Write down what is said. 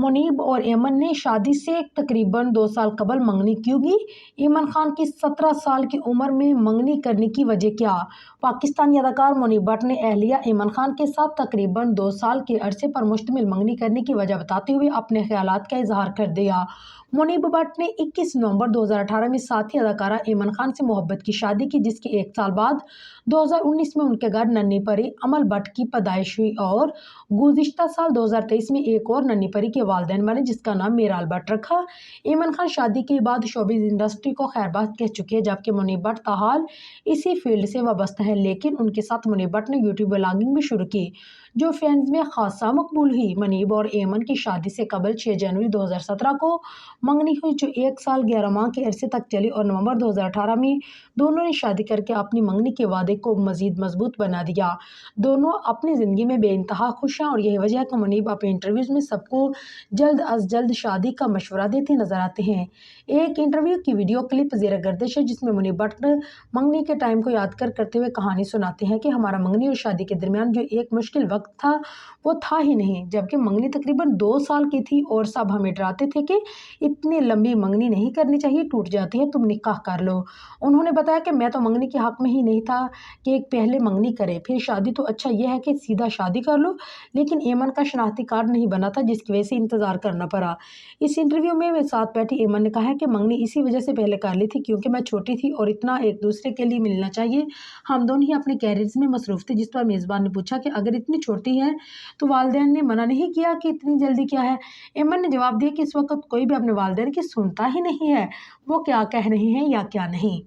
मुनीब और ऐमन ने शादी से तकरीबन 2 साल कबल मंगनी क्यों की? ऐमन खान की 17 साल की उम्र में मंगनी करने की वजह क्या? पाकिस्तानी अदाकार मुनीब भट्ट ने अहलिया ऐमन खान के साथ तकरीबन 2 साल के अरसे पर मुश्तमिल मंगनी करने की वजह बताते हुए अपने ख्यालात का इजहार कर दिया। मुनीब भट्ट ने 21 नवंबर 2018 में साथी अदाकारा ऐमन खान से मोहब्बत की शादी की, जिसके एक साल बाद 2019 में उनके घर नन्ही परी अमल भट्ट की पैदाइश हुई और गुज़िश्ता साल 2023 में एक और नन्ही परी के वालिदैन बने, जिसका नाम मीराल भट्ट रखा। ऐमन खान शादी के बाद शोबिज़ इंडस्ट्री को खैरबाद कह चुके हैं, जबकि मुनीब भट्ट ताहाल इसी फील्ड से वाबस्ता है, लेकिन उनके साथ मुनीब भट्ट ने यूट्यूब व्लॉगिंग भी शुरू की, जो फैंस में खासा मकबूल हुई। मुनीब और ऐमन की शादी से कबल 6 जनवरी 2017 को मंगनी हुई, जो 1 साल 11 माह के अरसे तक चली, और नवंबर 2018 में दोनों ने शादी करके अपनी मंगनी के वादे को मजीद मजबूत बना दिया। दोनों अपनी ज़िंदगी में बेइंतहा खुश हैं और यही वजह है कि मुनीब अपने इंटरव्यूज़ में सबको जल्द अज जल्द शादी का मशवरा देते नजर आते हैं। एक इंटरव्यू की वीडियो क्लिप ज़ेर गर्दिश है, जिसमें मुनीब भट्ट मंगनी के टाइम को याद करते हुए कहानी सुनाते हैं कि हमारा मंगनी और शादी के दरमियान जो एक मुश्किल वक्त था वो था ही नहीं, जबकि मंगनी तकरीबन 2 साल की थी और सब हमें डराते थे कि इतनी लंबी मंगनी नहीं करनी चाहिए, टूट जाती है, तुम निकाह कर लो। उन्होंने बताया कि मैं तो मंगनी के हक में ही नहीं था कि एक पहले मंगनी करे फिर शादी, तो अच्छा यह है कि सीधा शादी कर लो, लेकिन ऐमन का शनाख्ती कार्ड नहीं बना था, जिसकी वजह से इंतजार करना पड़ा। इस इंटरव्यू में साथ बैठी ऐमन ने कहा कि मंगनी इसी वजह से पहले कर ली थी क्योंकि मैं छोटी थी और इतना एक दूसरे के लिए मिलना चाहिए, हम दोनों ही अपने कैरियर्स में मसरूफ थे। जिस पर मेज़बान ने पूछा कि अगर इतनी छोटी है तो वालिदैन ने मना नहीं किया कि इतनी जल्दी क्या है? ऐमन ने जवाब दिया कि इस वक्त कोई भी अपने वालिदैन की सुनता ही नहीं है, वो क्या कह रहे हैं या क्या नहीं।